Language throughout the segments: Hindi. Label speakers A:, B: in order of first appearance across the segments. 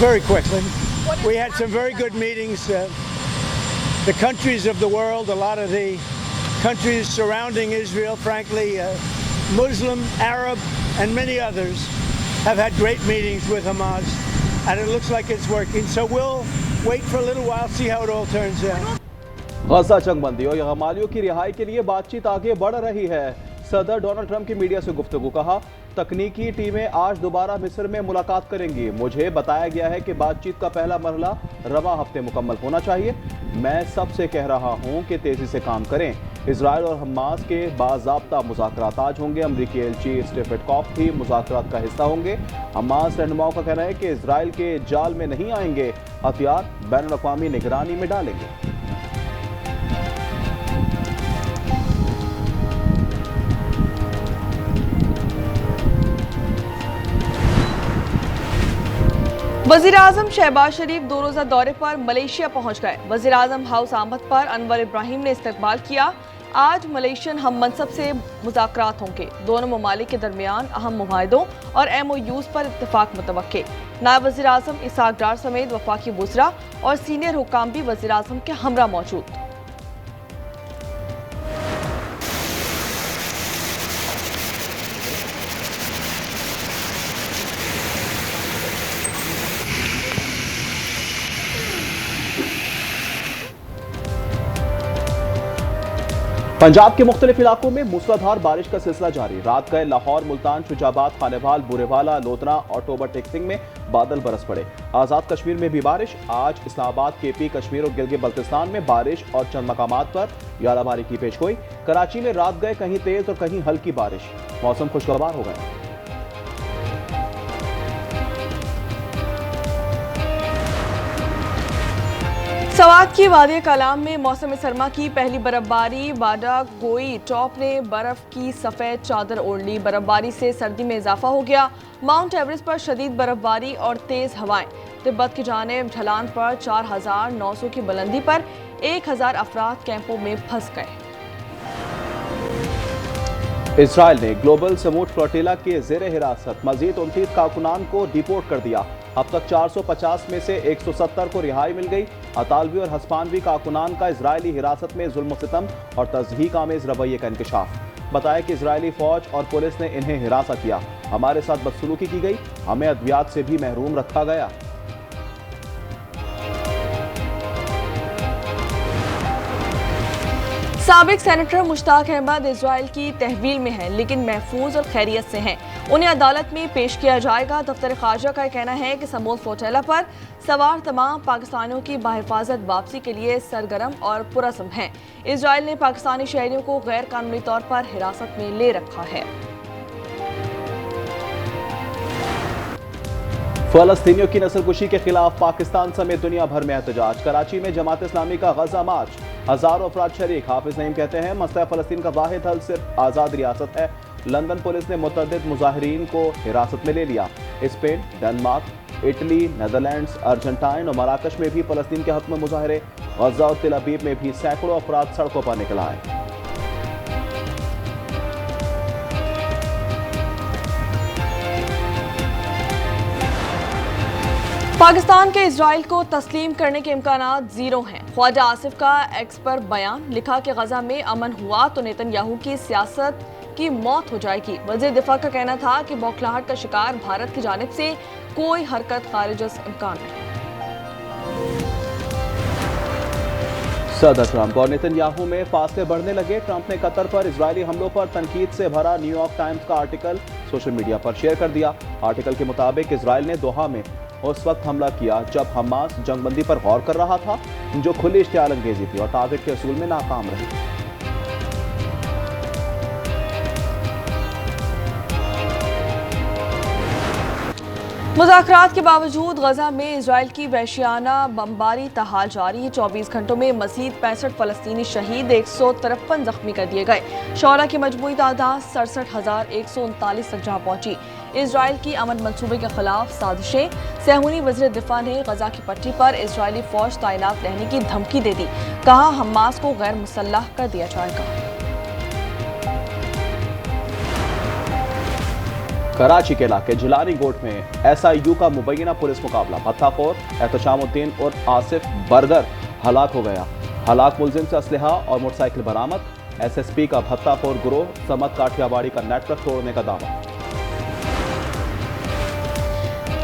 A: Very quickly. We had some very good meetings. The countries of the world, a lot of the countries surrounding Israel, frankly, Muslim, Arab, and many others have had great meetings with Hamas, and it looks like it's working. So we'll wait for a little while, see how it all turns out.
B: गजा जंगबंदी और यमालियों की रिहाई के लिए बातचीत आगे बढ़ रही है। सदर डोनाल्ड ट्रंप की मीडिया से गुफ्तगू। कहा, तकनीकी टीमें आज दोबारा मिस्र में मुलाकात करेंगी। मुझे बताया गया है कि बातचीत का पहला मरहला रवां हफ्ते मुकम्मल होना चाहिए। मैं सबसे कह रहा हूं कि तेजी से काम करें। इजराइल और हमास के बाज़ाब्ता मुज़ाकरात आज होंगे। अमरीकी एलची स्टीव विटकॉफ भी मुज़ाकरात का हिस्सा होंगे। हमास रहनुमाओं का कहना है कि इजराइल के जाल में नहीं आएंगे, हथियार बैनुल-अक़वामी निगरानी में डालेंगे।
C: वज़ीर-ए-आज़म शहबाज शरीफ 2 रोज़ा दौरे पर मलेशिया पहुंच गए। वज़ीर-ए-आज़म हाउस आमद पर अनवर इब्राहिम ने इस्तकबाल किया। आज मलेशियन हम मनसब से मुज़ाकरात होंगे। दोनों ममालिक के दरमियान अहम मुआहदों और MOUs पर इत्तफाक मुतवक्के। नायब वज़ीर-ए-आज़म इसहाक डार समेत वफाकी वुज़रा और सीनियर हुक्काम भी वज़ीर-ए-आज़म के हमरा मौजूद।
B: पंजाब के मुख्तलिफ इलाकों में मूसलाधार बारिश का सिलसिला जारी। रात गए लाहौर, मुल्तान, शुजाबाद, खानेवाल, बुरेवाला, लोधना और टोबर टेक्सिंग में बादल बरस पड़े। आज़ाद कश्मीर में भी बारिश। आज इस्लामाबाद, KP, कश्मीर और गिलगित बल्तिस्तान में बारिश और चंद मकामात पर यालाबारी की पेशगोई। कराची में रात गए कहीं तेज और कहीं हल्की बारिश। मौसम खुशगवार हो गया।
C: सवात की वादी कलाम में मौसम सरमा की पहली बर्फबारी। बाडा गोई टॉप ने बर्फ की सफ़ेद चादर ओढ़ ली। बर्फबारी से सर्दी में इजाफा हो गया। माउंट एवरेस्ट पर शदीद बर्फबारी और तेज़ हवाएं। तिब्बत की जानिब ढलान पर 4900 की बुलंदी पर 1000 अफराद कैंपों में फंस गए।
B: इसराइल ने ग्लोबल समूट फ्लोटिला के ज़ेरे हिरासत मजीद 29 कारकुनान को डिपोर्ट कर दिया। अब तक 450 में से 170 को रिहाई मिल गई। अतालवी और हस्पानवी कारकुनान का इजरायली हिरासत में जुल्म सितम और तज़हीक आमेज रवैये का इंकशाफ। बताया कि इजरायली फौज और पुलिस ने इन्हें हिरासा किया। हमारे साथ बदसलूकी की गई, हमें अद्वियात से भी महरूम रखा गया।
C: साबिक सेनेटर मुश्ताक अहमद इजराइल की तहवील में हैं, लेकिन महफूज और खैरियत से हैं। उन्हें अदालत में पेश किया जाएगा। दफ्तर खारजा का कहना है कि समूल फ्लोटिला पर सवार तमाम पाकिस्तानियों की बाहिफाजत वापसी के लिए सरगर्म और पुरअज़्म हैं। इजराइल ने पाकिस्तानी शहरियों को गैर कानूनी तौर पर हिरासत में ले रखा है।
B: फलस्तीनियों की नस्लकुशी के खिलाफ पाकिस्तान समेत दुनिया भर में एहतजाज। कराची में जमात इस्लामी का गजा मार्च, हजारों अफराद शरीक। हाफिज नईम कहते हैं मसला फ़लस्तीन का वाहिद हल सिर्फ आज़ाद रियासत है। लंदन पुलिस ने मुतअद्दिद मुजाहिरीन को हिरासत में ले लिया। Spain, Denmark, Italy, Netherlands, Argentine और मराकश में भी फ़लस्तीन के हक में मुजाहरे। गजा और तेल अवीव में भी सैकड़ों अफराद सड़कों पर निकल आए।
C: पाकिस्तान के इजराइल को तस्लीम करने के इम्कानात जीरो हैं। ख्वाजा आसिफ का एक्स पर बयान। लिखा कि गजा में अमन हुआ तो नेतन्याहू की सियासत की मौत हो जाएगी। वज़ीर दिफा का कहना था कि बौखलाहट का शिकार भारत की जानिब से कोई हरकत खारिज इम्कान नहीं।
B: सदर ट्रंप और नेतन्याहू में फासले बढ़ने लगे। ट्रंप ने कतर पर इजरायली हमलों पर तनकीद से भरा न्यूयॉर्क टाइम्स का आर्टिकल सोशल मीडिया पर शेयर कर दिया। आर्टिकल के मुताबिक इजराइल ने दोहा में उस वक्त हमला किया जब हमास जंगबंदी पर गौर कर रहा था, जो खुली इश्तियाल अंगेजी थी और टारगेट के असूल में नाकाम रही।
C: मुज़ाकरात के बावजूद गजा में इजराइल की वहशियाना बमबारी तहाल जारी। 24 घंटों में मज़ीद 65 फ़लस्तीनी शहीद, 153 जख्मी कर दिए गए। शोहरा की मजमूई तादाद 67,139 तक जा पहुंची। इजराइल की अमन मंसूबे के खिलाफ साजिशें। सहूनी वज़ीर दिफा ने गजा की पट्टी पर इजरायली फौज तैनात रहने की धमकी दे दी। कहा हमास को गैर मुसल्लह कर दिया जाएगा।
B: कराची के इलाके जिलानी गोट में SIU का मुबैना पुलिस मुकाबला, भत्ताखोर एहतशामुद्दीन और आसिफ बर्गर हलाक हो गया। हलाक मुलजिम से असलहा और मोटरसाइकिल बरामद। SSP का भत्ताखोर गिरोह समत काठियावाड़ी का नेटवर्क तोड़ने का दावा।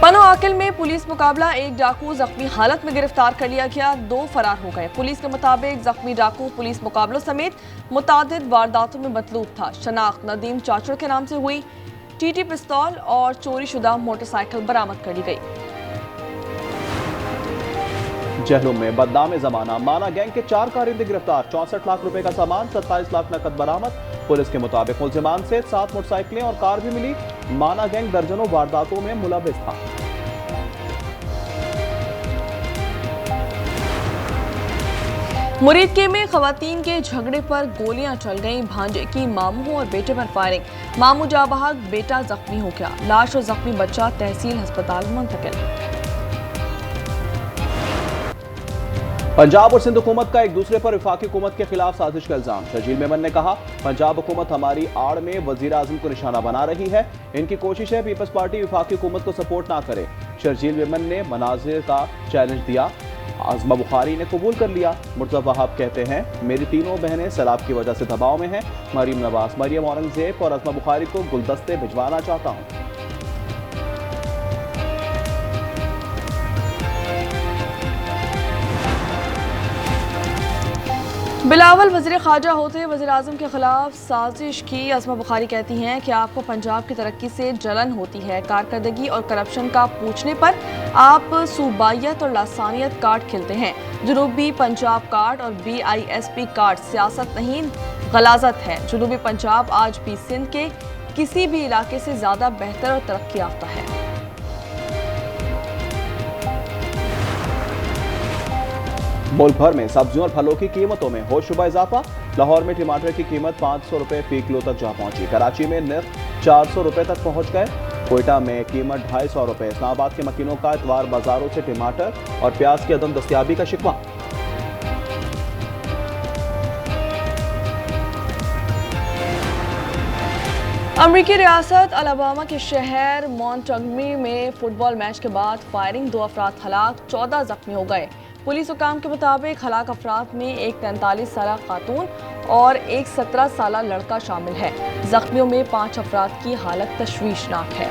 C: पनो आकिल में पुलिस मुकाबला, एक डाकू जख्मी हालत में गिरफ्तार कर लिया गया, 2 फरार हो गए। पुलिस के मुताबिक जख्मी डाकू पुलिस मुकाबलों समेत मुतादिद वारदातों में मतलूब था। शनाख्त नदीम चाचड़ के नाम से हुई। TT पिस्तौल और चोरी शुदा मोटरसाइकिल बरामद कर ली गई।
B: जहलुम में बदनाम जमाना, माना गैंग के 4 कारिंदे गिरफ्तार, 64 लाख रुपए का सामान, 27 लाख नकद बरामद। पुलिस के मुताबिक मुलजिमान से 7 मोटरसाइकिलें और कार भी मिली। माना गैंग दर्जनों वारदातों में मुलविस था।
C: मुरीदके में खवातीन के झगड़े पर गोलियां चल गईं, भांजे की मामू और बेटे पर फायरिंग, मामू जा बहक, बेटा जख्मी हो गया। लाश और जख्मी बच्चा तहसील अस्पताल मुंतकिल।
B: पंजाब और सिंध हुकूमत का एक दूसरे पर वफाकी हुकूमत के खिलाफ साजिश का इल्जाम। शर्जील मेमन ने कहा, पंजाब हुकूमत हमारी आड़ में वजीर आजम को निशाना बना रही है। इनकी कोशिश है पीपल्स पार्टी वफाकी हुकूमत को सपोर्ट ना करे। शर्जील मेमन ने मनाजिर का चैलेंज दिया, आजमा बुखारी ने कबूल कर लिया। मुर्तज़ा वहाब कहते हैं, मेरी तीनों बहनें सैलाब की वजह से दबाव में हैं। मरीम नवाज, मरियम औरंगजेब और आजमा बुखारी को गुलदस्ते भिजवाना चाहता हूँ।
C: बिलावल वज़ीर ख़ारजा होते वज़ीर आज़म के खिलाफ साजिश की। आज़मा बुखारी कहती हैं कि आपको पंजाब की तरक्की से जलन होती है। कारकर्दगी और करप्शन का पूछने पर आप सूबाइयत और लासानियत कार्ड खेलते हैं। जनूबी पंजाब कार्ड और BISP कार्ड सियासत नहीं, गलाजत है। जनूबी पंजाब आज भी सिंध के किसी भी इलाके से ज़्यादा बेहतर और तरक्की याफ्ता है।
B: मुल्क भर में सब्जियों और फलों की कीमतों में होशरुबा इजाफा। लाहौर में टमाटर की कीमत 500 रुपए फी किलो तक जा पहुंची। कराची में नर्ख 400 रुपए तक पहुंच गए। कोयटा में कीमत 250 रुपए। इस्लामाबाद के मकीनों का इतवार बाजारों से टमाटर और प्याज की अदम दस्तयाबी का शिकवा।
C: अमरीकी रियासत अलाबामा के शहर मॉन्टगोमरी में फुटबॉल मैच के बाद फायरिंग, 2 अफराद हलाक, 14 जख्मी हो गए। पुलिस हुकाम के मुताबिक हलाक अफराद में एक 43 साला खातून और एक 17 साला लड़का शामिल है। जख्मियों में 5 अफराद की हालत तशवीशनाक है।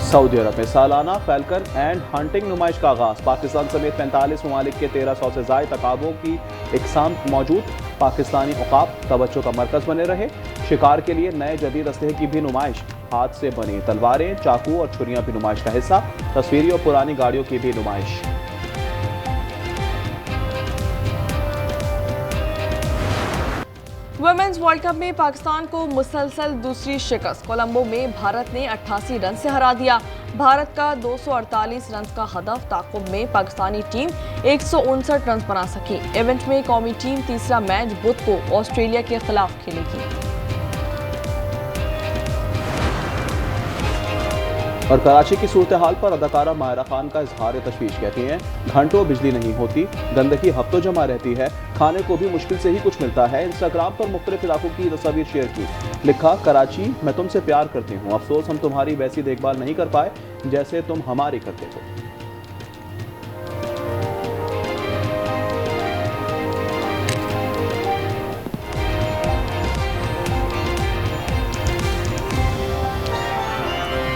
B: सऊदी अरब में सालाना फैल्कन एंड हंटिंग नुमाइश का आगाज। पाकिस्तान समेत 45 ममालिक के 1300 से ज़ायद अकाबों की इकसाम मौजूद। पाकिस्तानी उकाब तवज्जो का मरकज बने रहे। शिकार के लिए नए जदीद असलहे की भी नुमाइश। हाथ से बनी तलवारें, चाकू और छुरियां भी नुमाइश का हिस्सा। तस्वीरी और पुरानी गाड़ियों की भी नुमाइश।
C: वुमेन्स वर्ल्ड कप में पाकिस्तान को मुसलसल दूसरी शिकस्त। कोलंबो में भारत ने 88 रन से हरा दिया। भारत का 248 रन का हदफ ताक़ुब में पाकिस्तानी टीम 159 रन बना सकी। इवेंट में कौमी टीम तीसरा मैच बुध को ऑस्ट्रेलिया के खिलाफ खेलेगी।
B: और कराची की सूरत हाल पर अदाकारा माहिरा खान का इजहार तशवीश। कहती हैं, घंटों बिजली नहीं होती, गंदगी हफ्तों जमा रहती है, खाने को भी मुश्किल से ही कुछ मिलता है। इंस्टाग्राम पर मुख्तलिफ इलाकों की तस्वीर शेयर की। लिखा, कराची मैं तुमसे प्यार करती हूँ, अफसोस हम तुम्हारी वैसी देखभाल नहीं कर पाए जैसे तुम हमारी करते थे।